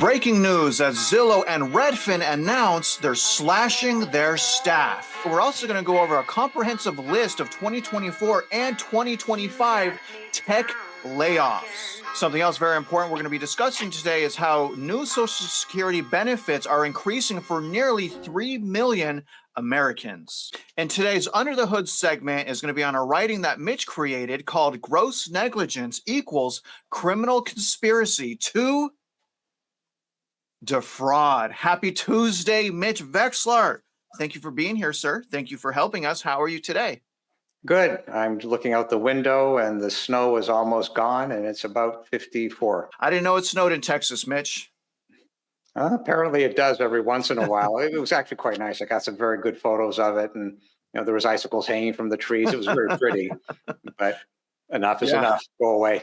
Breaking news as Zillow and Redfin announce they're slashing their staff. We're also going to go over a comprehensive list of 2024 and 2025 tech layoffs. Something else very important we're going to be discussing today is how new Social Security benefits are increasing for nearly 3 million Americans. And today's Under the Hood segment is going to be on a writing that Mitch created called Gross Negligence Equals Criminal Conspiracy to Defraud. Happy Tuesday, Mitch Vexler. Thank you for being here, sir. Thank you for helping us. How are you today? Good. I'm looking out the window and the snow is almost gone and it's about 54. I didn't know it snowed in Texas, Mitch. Apparently it does every once in a while. It was actually quite nice. I got some very good photos of it, and there was icicles hanging from the trees. It was very pretty, but enough is enough. Go away.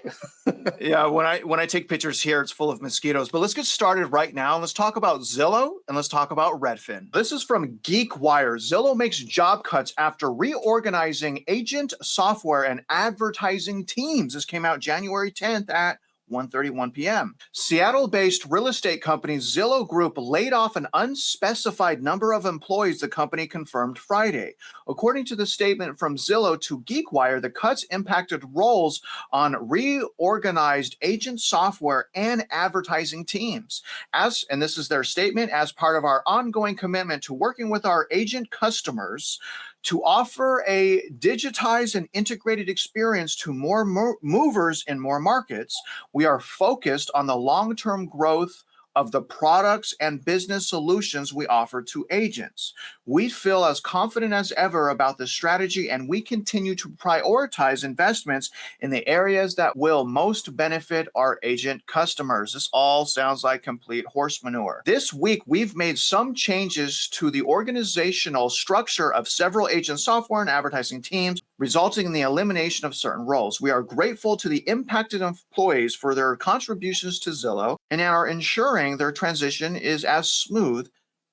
Yeah, when I take pictures here, it's full of mosquitoes. But let's get started right now. Let's talk about Zillow and let's talk about Redfin. This is from GeekWire. Zillow makes job cuts after reorganizing agent software and advertising teams. This came out January 10th at 1:31 p.m. Seattle-based real estate company Zillow Group laid off an unspecified number of employees, the company confirmed Friday. According to the statement from Zillow to GeekWire, the cuts impacted roles on reorganized agent software and advertising teams. And this is their statement, as part of our ongoing commitment to working with our agent customers to offer a digitized and integrated experience to more movers in more markets, we are focused on the long-term growth of the products and business solutions we offer to agents. We feel as confident as ever about the strategy, and we continue to prioritize investments in the areas that will most benefit our agent customers. This all sounds like complete horse manure. This week, we've made some changes to the organizational structure of several agent software and advertising teams, resulting in the elimination of certain roles. We are grateful to the impacted employees for their contributions to Zillow and are ensuring their transition is as smooth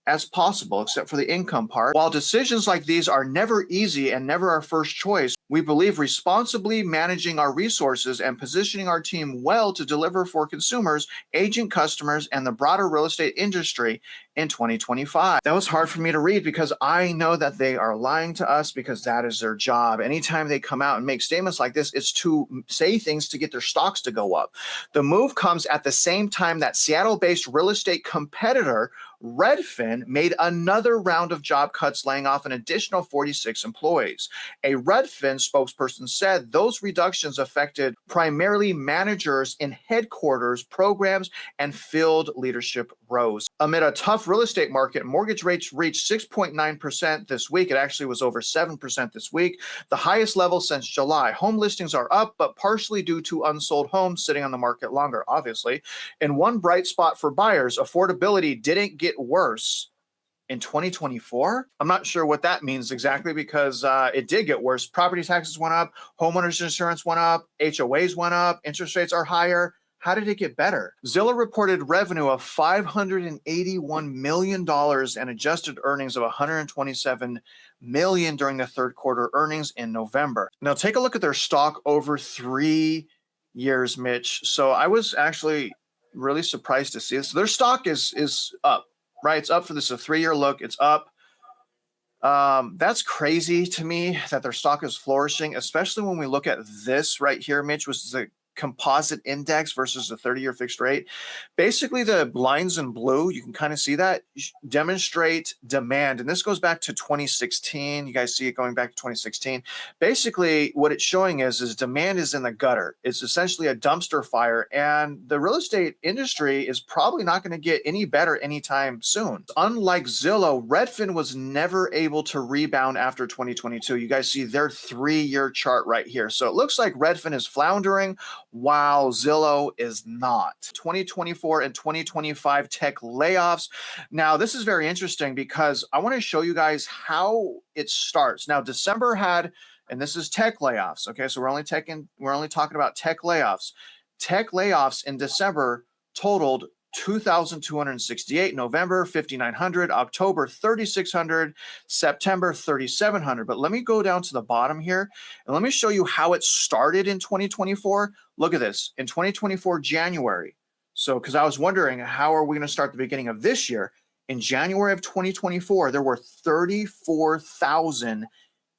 as possible, except for the income part. While decisions like these are never easy and never our first choice, we believe responsibly managing our resources and positioning our team well to deliver for consumers, agent customers, and the broader real estate industry in 2025. That was hard for me to read because I know that they are lying to us because that is their job. Anytime they come out and make statements like this, it's to say things to get their stocks to go up. The move comes at the same time that Seattle-based real estate competitor Redfin made another round of job cuts, laying off an additional 46 employees. A Redfin spokesperson said those reductions affected primarily managers in headquarters, programs, and field leadership roles. Amid a tough real estate market, mortgage rates reached 6.9% this week. It actually was over 7% this week, the highest level since July. Home listings are up, but partially due to unsold homes sitting on the market longer, obviously. And one bright spot for buyers, affordability didn't get worse in 2024. I'm not sure what that means exactly because it did get worse. Property taxes went up, homeowners insurance went up, HOAs went up, interest rates are higher. How did it get better? Zillow reported revenue of $581 million and adjusted earnings of $127 million during the third quarter earnings in November. Now take a look at their stock over 3 years, Mitch. So I was actually really surprised to see this. Their stock is up, right? It's up for this a 3-year look. It's up. That's crazy to me that their stock is flourishing, especially when we look at this right here, Mitch, which is a composite index versus the 30-year fixed rate. Basically, the lines in blue, you can kind of see that, demonstrate demand. And this goes back to 2016. You guys see it going back to 2016. Basically, what it's showing is demand is in the gutter. It's essentially a dumpster fire. And the real estate industry is probably not going to get any better anytime soon. Unlike Zillow, Redfin was never able to rebound after 2022. You guys see their 3-year chart right here. So it looks like Redfin is floundering, while Zillow is not. 2024 and 2025 tech layoffs. Now, this is very interesting because I want to show you guys how it starts. Now, December had, and this is tech layoffs. Okay, so we're only talking about tech layoffs. Tech layoffs in December totaled 2,268, November 5,900, October 3,600, September 3,700. But let me go down to the bottom here and let me show you how it started in 2024. Look at this. In 2024 January, So, because I was wondering, how are we going to start the beginning of this year? In January of 2024, there were 34,000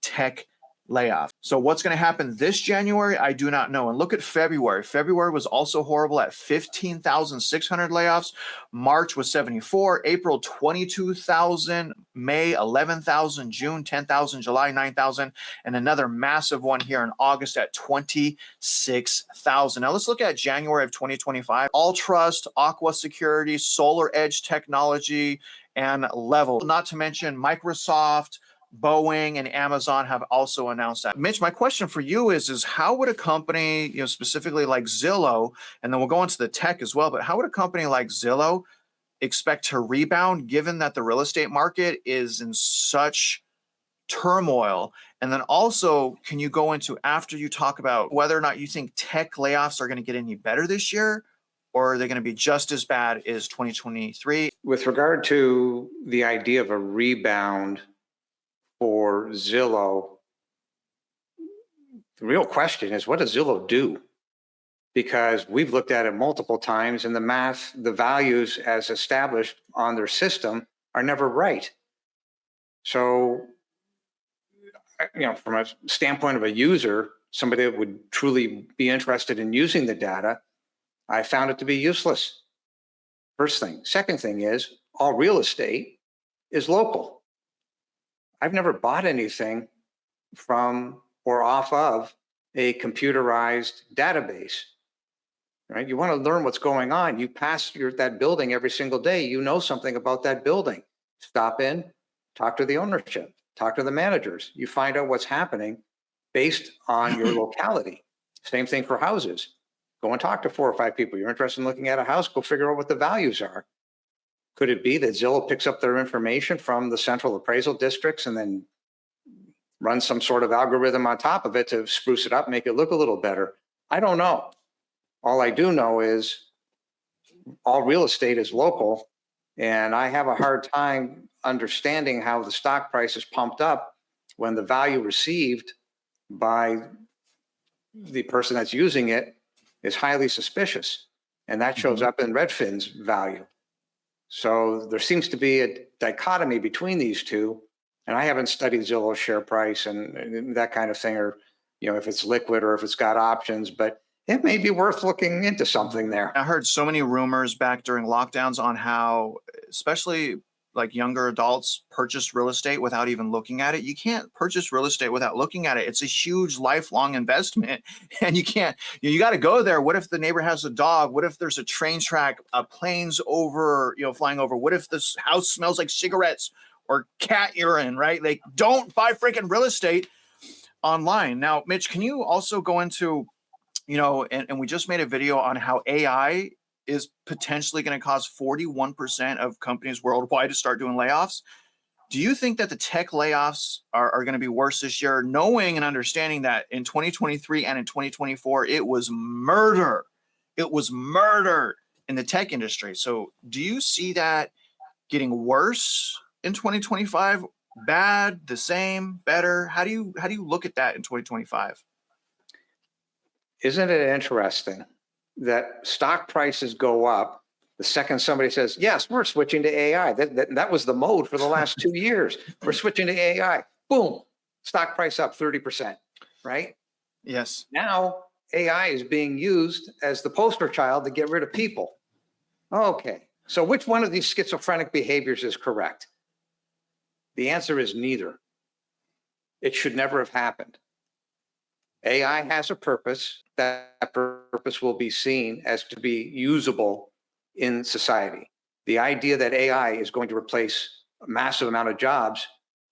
tech layoffs. So what's going to happen this January? I do not know. And look at February. February was also horrible at 15,600 layoffs. March was 74. April, 22,000. May, 11,000. June, 10,000. July, 9,000. And another massive one here in August at 26,000. Now let's look at January of 2025. Alltrust, Aqua Security, Solar Edge Technology, and Level. Not to mention Microsoft, Boeing, and Amazon have also announced that. Mitch, my question for you is how would a company, specifically like Zillow, and then we'll go into the tech as well, but how would a company like Zillow expect to rebound given that the real estate market is in such turmoil? And then also, can you go into, after you talk about whether or not you think tech layoffs are going to get any better this year, or are they going to be just as bad as 2023? With regard to the idea of a rebound for Zillow, the real question is, what does Zillow do? Because we've looked at it multiple times, and the math, the values as established on their system are never right. So, from a standpoint of a user, somebody that would truly be interested in using the data, I found it to be useless. First thing. Second thing is, all real estate is local. I've never bought anything from or off of a computerized database, right? You want to learn what's going on. You pass that building every single day. You know something about that building. Stop in, talk to the ownership, talk to the managers. You find out what's happening based on your locality. Same thing for houses. Go and talk to 4 or 5 people. You're interested in looking at a house, go figure out what the values are. Could it be that Zillow picks up their information from the central appraisal districts and then runs some sort of algorithm on top of it to spruce it up, make it look a little better? I don't know. All I do know is all real estate is local, and I have a hard time understanding how the stock price is pumped up when the value received by the person that's using it is highly suspicious, and that shows up in Redfin's value. So there seems to be a dichotomy between these two, and I haven't studied Zillow's share price and that kind of thing, or if it's liquid or if it's got options, but it may be worth looking into something there. I heard so many rumors back during lockdowns on how, especially like younger adults, purchase real estate without even looking at it. You can't purchase real estate without looking at it. It's a huge lifelong investment, and you can't, you got to go there. What if the neighbor has a dog? What if there's a train track, planes over, flying over? What if this house smells like cigarettes or cat urine, right? Like, don't buy freaking real estate online. Now, Mitch, can you also go into, and we just made a video on how AI is potentially going to cause 41% of companies worldwide to start doing layoffs. Do you think that the tech layoffs are going to be worse this year, knowing and understanding that in 2023 and in 2024, it was murder? It was murder in the tech industry. So do you see that getting worse in 2025? Bad, the same, better? How do you look at that in 2025? Isn't it interesting that stock prices go up the second somebody says, yes, we're switching to AI? That was the mode for the last 2 years. We're switching to AI. Boom, stock price up 30%, right? Yes. Now AI is being used as the poster child to get rid of people. Okay, so which one of these schizophrenic behaviors is correct? The answer is neither. It should never have happened. AI has a purpose. That purpose will be seen as to be usable in society. The idea that AI is going to replace a massive amount of jobs,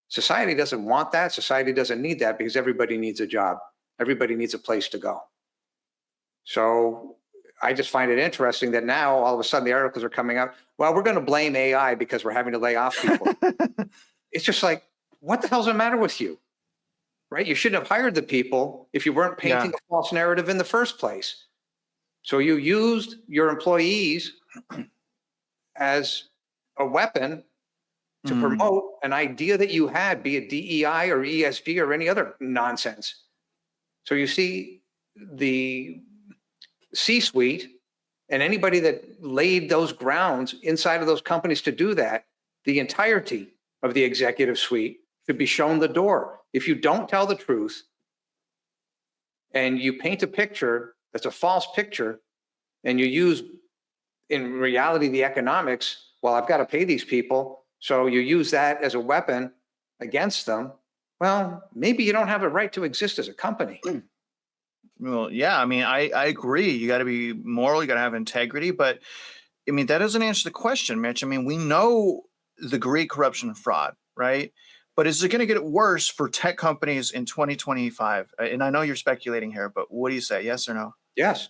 society doesn't want that. Society doesn't need that, because everybody needs a job. Everybody needs a place to go. So I just find it interesting that now all of a sudden the articles are coming out, well, we're going to blame AI because we're having to lay off people. It's just like, what the hell's the matter with you? Right? You shouldn't have hired the people if you weren't painting a false narrative in the first place. So you used your employees as a weapon to promote an idea that you had, be it DEI or ESG or any other nonsense. So you see the C-suite And anybody that laid those grounds inside of those companies to do that, the entirety of the executive suite should be shown the door. If you don't tell the truth and you paint a picture that's a false picture, and you use, in reality, the economics, well, I've got to pay these people, so you use that as a weapon against them, well, maybe you don't have a right to exist as a company. Well, yeah, I mean, I agree. You got to be moral, you got to have integrity, but I mean, that doesn't answer the question, Mitch. I mean, we know the degree corruption and fraud, right? But is it going to get worse for tech companies in 2025? And I know you're speculating here, but what do you say? Yes or no? Yes.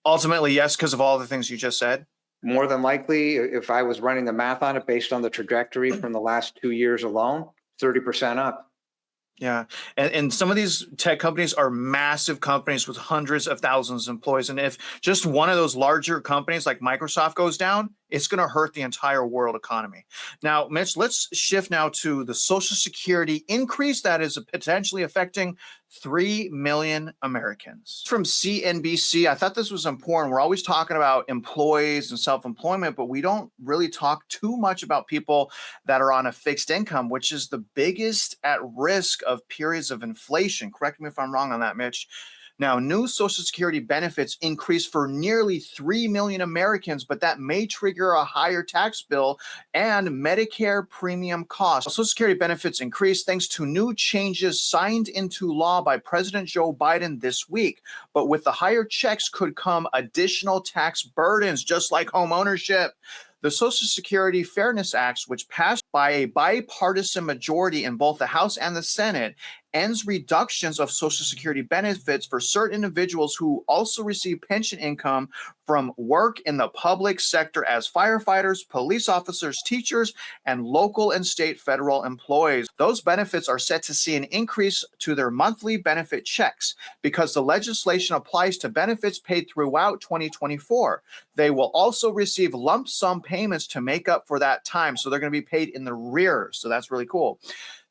Ultimately, yes, because of all the things you just said. More than likely, if I was running the math on it based on the trajectory from the last 2 years alone, 30% up. Yeah. And some of these tech companies are massive companies with hundreds of thousands of employees. And if just one of those larger companies like Microsoft goes down, it's going to hurt the entire world economy. Now, Mitch, let's shift now to the Social Security increase that is potentially affecting 3 million Americans. From CNBC, I thought this was important. We're always talking about employees and self-employment, but we don't really talk too much about people that are on a fixed income, which is the biggest at risk of periods of inflation. Correct me if I'm wrong on that, Mitch. Now, new Social Security benefits increase for nearly 3 million Americans, but that may trigger a higher tax bill and Medicare premium costs. Social Security benefits increase thanks to new changes signed into law by President Joe Biden this week. But with the higher checks could come additional tax burdens, just like home ownership. The Social Security Fairness Act, which passed by a bipartisan majority in both the House and the Senate, ends reductions of Social Security benefits for certain individuals who also receive pension income from work in the public sector as firefighters, police officers, teachers, and local and state federal employees. Those benefits are set to see an increase to their monthly benefit checks because the legislation applies to benefits paid throughout 2024. They will also receive lump sum payments to make up for that time. So they're going to be paid in the rear. So that's really cool.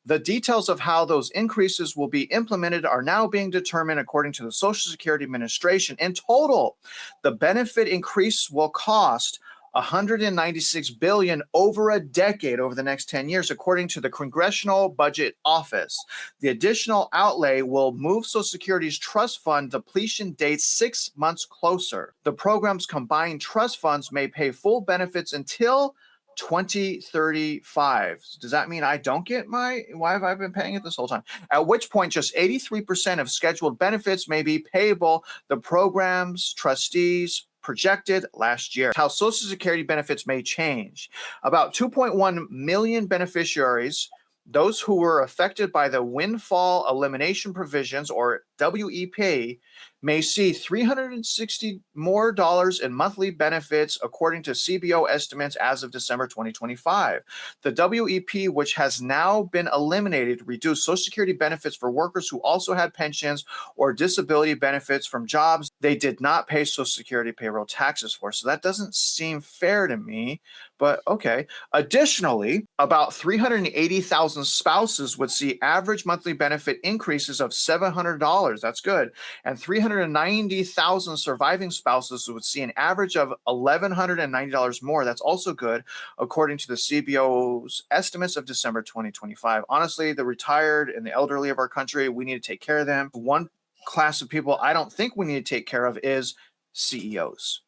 The details of how those increases will be implemented are now being determined according to the Social Security Administration. In total, the benefit increase will cost $196 billion over a decade over the next 10 years, according to the Congressional Budget Office. The additional outlay will move Social Security's trust fund depletion dates 6 months closer. The program's combined trust funds may pay full benefits until 2035. Does that mean I don't get why have I been paying it this whole time? At which point just 83% of scheduled benefits may be payable. The program's trustees projected last year. How Social Security benefits may change. About 2.1 million beneficiaries, those who were affected by the windfall elimination provisions, or WEP, may see $360 more in monthly benefits, according to CBO estimates as of December 2025. The WEP, which has now been eliminated, reduced Social Security benefits for workers who also had pensions or disability benefits from jobs they did not pay Social Security payroll taxes for. So that doesn't seem fair to me, but okay. Additionally, about 380,000 spouses would see average monthly benefit increases of $700. That's good. And 390,000 surviving spouses would see an average of $1,190 more. That's also good, according to the CBO's estimates of December 2025. Honestly, the retired and the elderly of our country, we need to take care of them. One class of people I don't think we need to take care of is CEOs.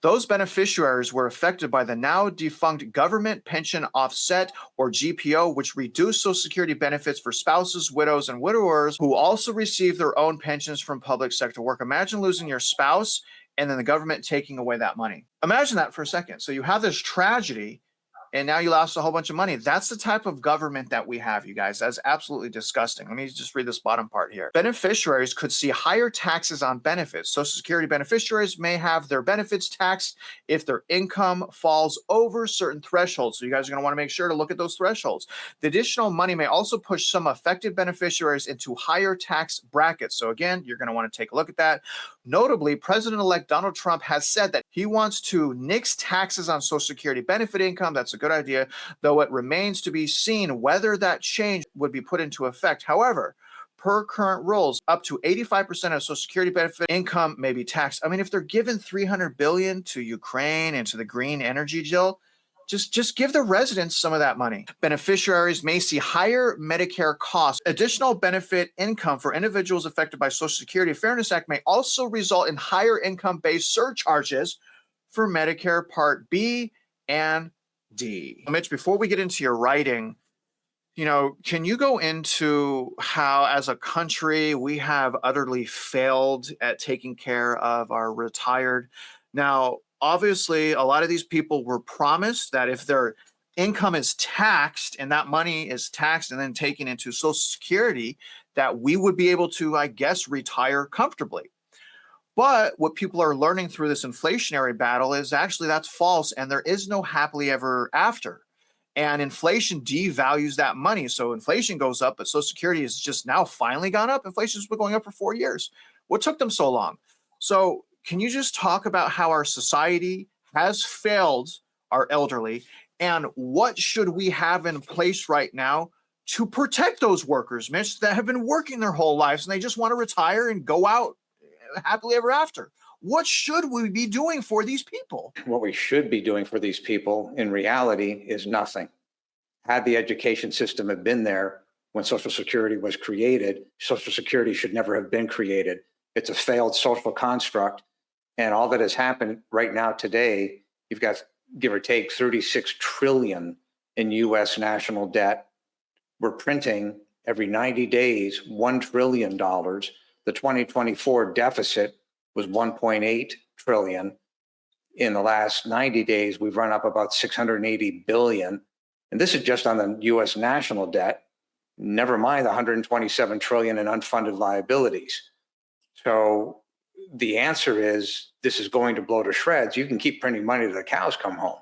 Those beneficiaries were affected by the now defunct Government Pension Offset, or GPO, which reduced Social Security benefits for spouses, widows, and widowers who also receive their own pensions from public sector work. Imagine losing your spouse and then the government taking away that money. Imagine that for a second. So you have this tragedy, and now you lost a whole bunch of money. That's the type of government that we have, you guys. That's absolutely disgusting. Let me just read this bottom part here. Beneficiaries could see higher taxes on benefits. Social Security beneficiaries may have their benefits taxed if their income falls over certain thresholds. So you guys are going to want to make sure to look at those thresholds. The additional money may also push some affected beneficiaries into higher tax brackets. So again, you're going to want to take a look at that. Notably, President-elect Donald Trump has said that he wants to nix taxes on Social Security benefit income. That's a good idea, though it remains to be seen whether that change would be put into effect. However, per current rules, up to 85% of Social Security benefit income may be taxed. I mean, if they're giving $300 billion to Ukraine and to the green energy, Jill, just give the residents some of that money. Beneficiaries may see higher Medicare costs. Additional benefit income for individuals affected by Social Security Fairness Act may also result in higher income-based surcharges for Medicare Part B and D. Mitch, before we get into your writing, can you go into how, as a country, we have utterly failed at taking care of our retired? Now, obviously, a lot of these people were promised that if their income is taxed and that money is taxed and then taken into Social Security, that we would be able to, I guess, retire comfortably. But what people are learning through this inflationary battle is actually that's false, and there is no happily ever after. And inflation devalues that money. So inflation goes up, but Social Security has just now finally gone up. Inflation's been going up for 4 years. What took them so long? So can you just talk about how our society has failed our elderly, and what should we have in place right now to protect those workers, Mitch, that have been working their whole lives and they just want to retire and go out happily ever after? What should we be doing for these people? What we should be doing for these people in reality is nothing. Had the education system have been there when Social Security was created, Social Security should never have been created. It's a failed social construct. And all that has happened right now today, you've got, give or take, 36 trillion in US national debt. We're printing every 90 days, $1 trillion. The 2024 deficit was 1.8 trillion. In the last 90 days, we've run up about 680 billion. And this is just on the US national debt, never mind the 127 trillion in unfunded liabilities. So the answer is this is going to blow to shreds. You can keep printing money till the cows come home.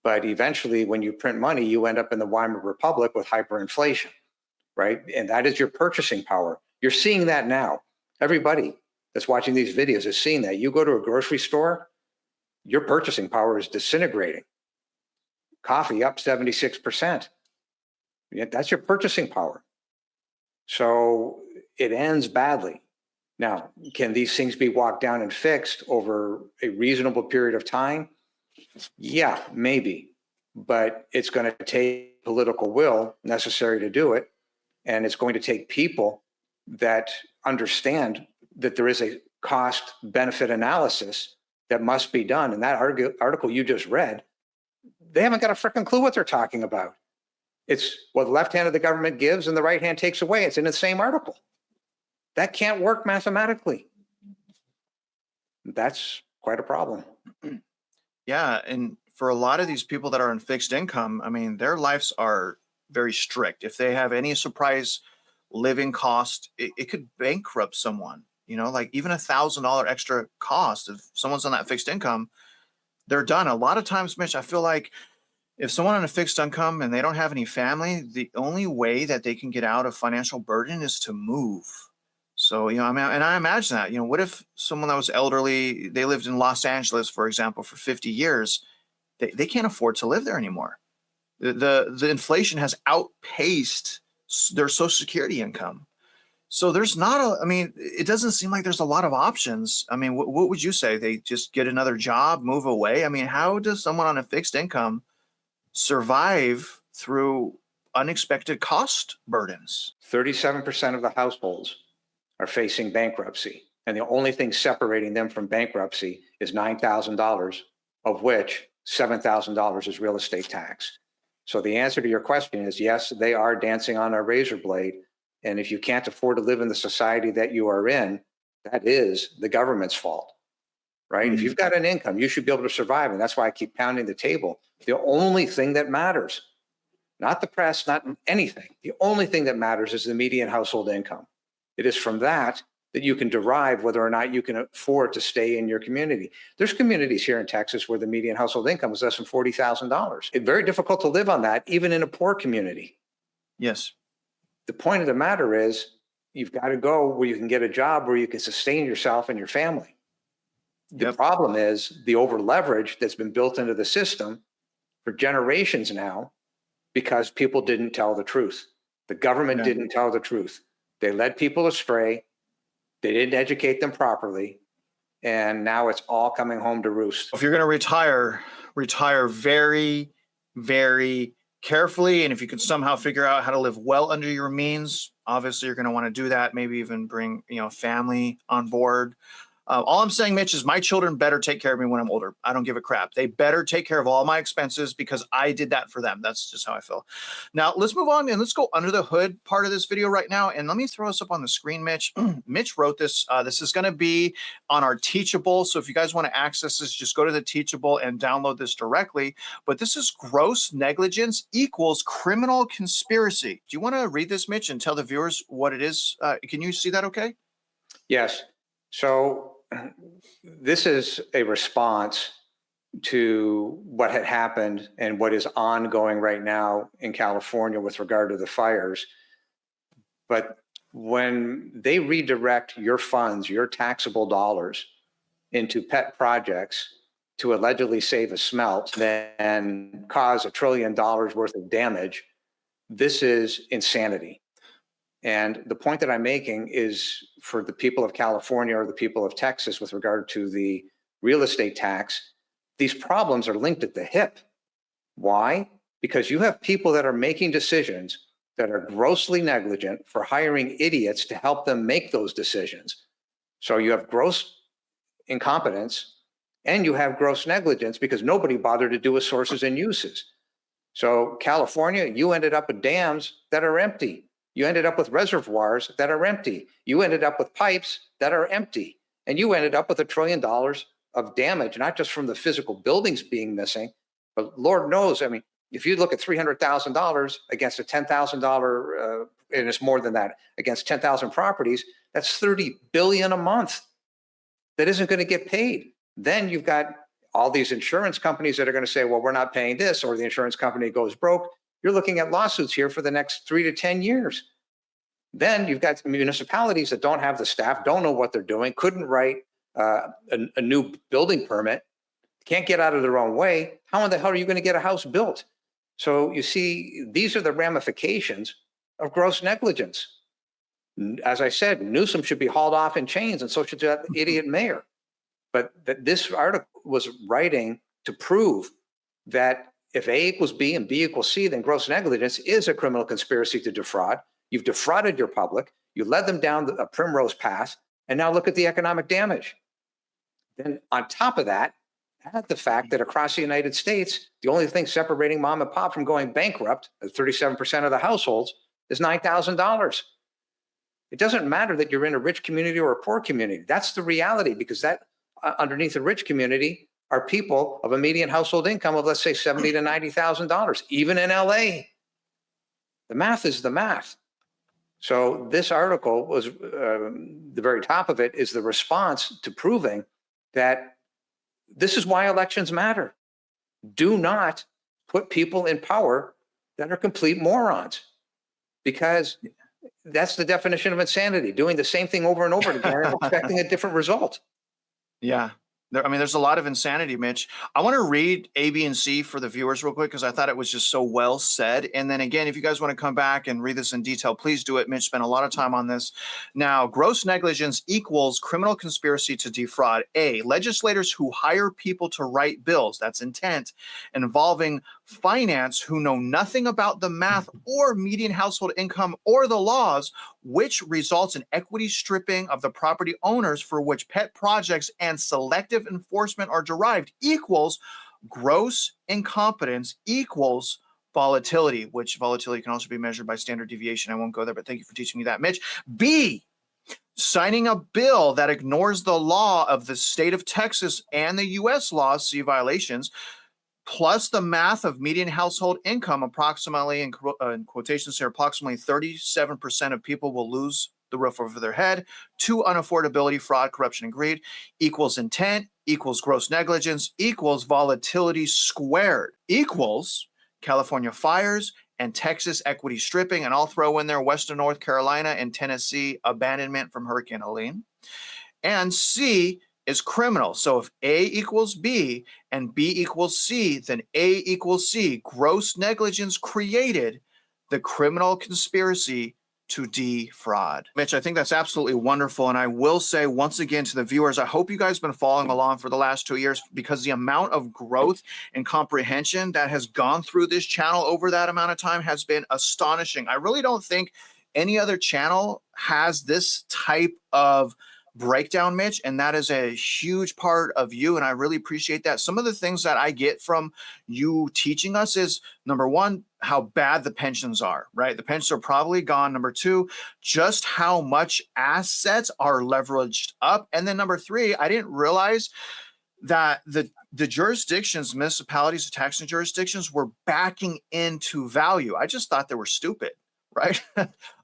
But eventually, when you print money, you end up in the Weimar Republic with hyperinflation, right? And that is your purchasing power. You're seeing that now. Everybody that's watching these videos is seeing that. You go to a grocery store, your purchasing power is disintegrating. Coffee up 76%. That's your purchasing power. So it ends badly. Now, can these things be walked down and fixed over a reasonable period of time? Yeah, maybe. But it's going to take political will necessary to do it. And it's going to take people that understand that there is a cost benefit analysis that must be done. And that article you just read, they haven't got a freaking clue what they're talking about. It's what the left hand of the government gives and the right hand takes away. It's in the same article. That can't work mathematically. That's quite a problem. Yeah. And for a lot of these people that are on fixed income, I mean, their lives are very strict. If they have any surprise living cost, it could bankrupt someone. Like even $1,000 extra cost. If someone's on that fixed income, they're done. A lot of times, Mitch, I feel like if someone on a fixed income and they don't have any family, the only way that they can get out of financial burden is to move. So, I mean, and I imagine that, what if someone that was elderly, they lived in Los Angeles, for example, for 50 years, they can't afford to live there anymore. The inflation has outpaced their Social Security income. So there's not it doesn't seem like there's a lot of options. I mean, what would you say? They just get another job, move away? I mean, how does someone on a fixed income survive through unexpected cost burdens? 37% of the households are facing bankruptcy. And the only thing separating them from bankruptcy is $9,000, of which $7,000 is real estate tax. So the answer to your question is yes, they are dancing on a razor blade. And if you can't afford to live in the society that you are in, that is the government's fault, right? Mm-hmm. If you've got an income, you should be able to survive. And that's why I keep pounding the table. The only thing that matters, not the press, not anything, the only thing that matters is the median household income. It is from that you can derive whether or not you can afford to stay in your community. There's communities here in Texas where the median household income is less than $40,000. It's very difficult to live on that, even in a poor community. Yes. The point of the matter is you've got to go where you can get a job where you can sustain yourself and your family. The problem is the over leverage that's been built into the system for generations now because people didn't tell the truth. The government didn't tell the truth. They led people astray. They didn't educate them properly. And now it's all coming home to roost. If you're going to retire very, very carefully. And if you can somehow figure out how to live well under your means, obviously you're going to want to do that. Maybe even bring, family on board. All I'm saying, Mitch, is my children better take care of me when I'm older. I don't give a crap. They better take care of all my expenses because I did that for them. That's just how I feel. Now, let's move on and let's go under the hood part of this video right now. And let me throw this up on the screen, Mitch. Mitch wrote this. This is going to be on our Teachable. So if you guys want to access this, just go to the Teachable and download this directly. But this is gross negligence equals criminal conspiracy. Do you want to read this, Mitch, and tell the viewers what it is? Can you see that okay? Yes. So this is a response to what had happened and what is ongoing right now in California with regard to the fires. But when they redirect your funds, your taxable dollars, into pet projects to allegedly save a smelt and cause $1 trillion worth of damage, this is insanity. And the point that I'm making is for the people of California or the people of Texas with regard to the real estate tax, these problems are linked at the hip. Why? Because you have people that are making decisions that are grossly negligent for hiring idiots to help them make those decisions. So you have gross incompetence and you have gross negligence because nobody bothered to do a sources and uses. So California, you ended up with dams that are empty. You ended up with reservoirs that are empty. You ended up with pipes that are empty. And you ended up with $1 trillion of damage, not just from the physical buildings being missing, but Lord knows, I mean, if you look at $300,000 against a $10,000, and it's more than that, against 10,000 properties, that's $30 billion a month that isn't going to get paid. Then you've got all these insurance companies that are going to say, well, we're not paying this, or the insurance company goes broke. You're looking at lawsuits here for the next 3 to 10 years. Then you've got municipalities that don't have the staff, don't know what they're doing, couldn't write a new building permit, can't get out of their own way. How in the hell are you going to get a house built? So you see, these are the ramifications of gross negligence. As I said, Newsom should be hauled off in chains, and so should that idiot mayor. But this article was writing to prove that if A equals B and B equals C, then gross negligence is a criminal conspiracy to defraud. You've defrauded your public. You led them down a primrose path. And now look at the economic damage. Then on top of that, add the fact that across the United States, the only thing separating mom and pop from going bankrupt, at 37% of the households, is $9,000. It doesn't matter that you're in a rich community or a poor community. That's the reality, because that underneath the rich community are people of a median household income of, let's say, $70,000 to $90,000, even in LA. The math is the math. So this article was, the very top of it is the response to proving that this is why elections matter. Do not put people in power that are complete morons, because that's the definition of insanity, doing the same thing over and over again and expecting a different result. Yeah. There's a lot of insanity, Mitch. I want to read A, B, and C for the viewers real quick because I thought it was just so well said. And then again, if you guys want to come back and read this in detail, please do it. Mitch spent a lot of time on this. Now, gross negligence equals criminal conspiracy to defraud. A, legislators who hire people to write bills, that's intent, involving finance who know nothing about the math or median household income or the laws, which results in equity stripping of the property owners for which pet projects and selective enforcement are derived, equals gross incompetence equals volatility, which volatility can also be measured by standard deviation. I won't go there, but thank you for teaching me that, Mitch. B, signing a bill that ignores the law of the state of Texas and the U.S. laws, see violations, plus the math of median household income, approximately, in quotations here, approximately 37% of people will lose the roof over their head, to unaffordability, fraud, corruption, and greed, equals intent, equals gross negligence, equals volatility squared, equals California fires and Texas equity stripping, and I'll throw in there Western North Carolina and Tennessee abandonment from Hurricane Helene. And C is criminal. So if A equals B and B equals C, then A equals C. Gross negligence created the criminal conspiracy to defraud. Mitch, I think that's absolutely wonderful. And I will say once again to the viewers, I hope you guys have been following along for the last 2 years, because the amount of growth and comprehension that has gone through this channel over that amount of time has been astonishing. I really don't think any other channel has this type of breakdown, Mitch, and that is a huge part of you, and I really appreciate that. Some of the things that I get from you teaching us is, number one, how bad the pensions are, right? The pensions are probably gone. Number two, just how much assets are leveraged up. And then number three, I didn't realize that the jurisdictions, municipalities, the taxing jurisdictions were backing into value. I just thought they were stupid, right?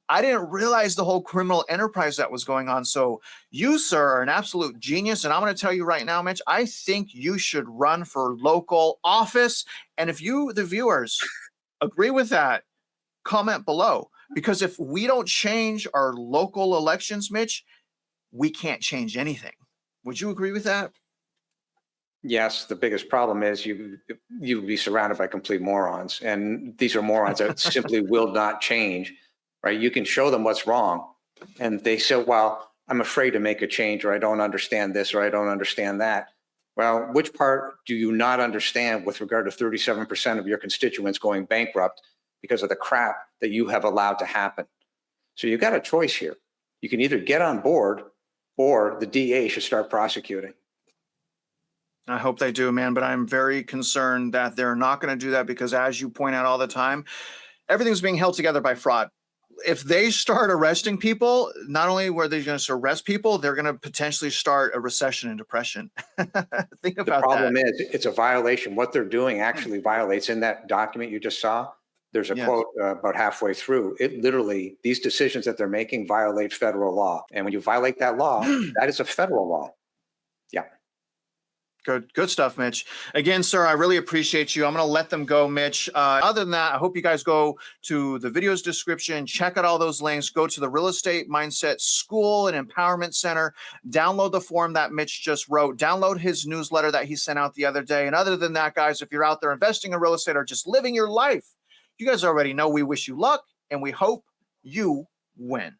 I didn't realize the whole criminal enterprise that was going on. So you, sir, are an absolute genius. And I'm going to tell you right now, Mitch, I think you should run for local office. And if you, the viewers, agree with that, comment below. Because if we don't change our local elections, Mitch, we can't change anything. Would you agree with that? Yes, the biggest problem is you'd be surrounded by complete morons. And these are morons that simply will not change. Right? You can show them what's wrong. And they say, well, I'm afraid to make a change, or I don't understand this, or I don't understand that. Well, which part do you not understand with regard to 37% of your constituents going bankrupt because of the crap that you have allowed to happen? So you've got a choice here. You can either get on board, or the DA should start prosecuting. I hope they do, man. But I'm very concerned that they're not going to do that, because as you point out all the time, everything's being held together by fraud. If they start arresting people, not only were they going to arrest people, they're going to potentially start a recession and depression. Think about that. The problem is it's a violation. What they're doing actually violates. In that document you just saw, there's a quote about halfway through. It literally, these decisions that they're making violate federal law. And when you violate that law, that is a federal law. Yeah. Good stuff, Mitch. Again, sir, I really appreciate you. I'm going to let them go, Mitch. Other than that, I hope you guys go to the video's description, check out all those links, go to the Real Estate Mindset School and Empowerment Center, download the form that Mitch just wrote, download his newsletter that he sent out the other day. And other than that, guys, if you're out there investing in real estate or just living your life, you guys already know we wish you luck and we hope you win.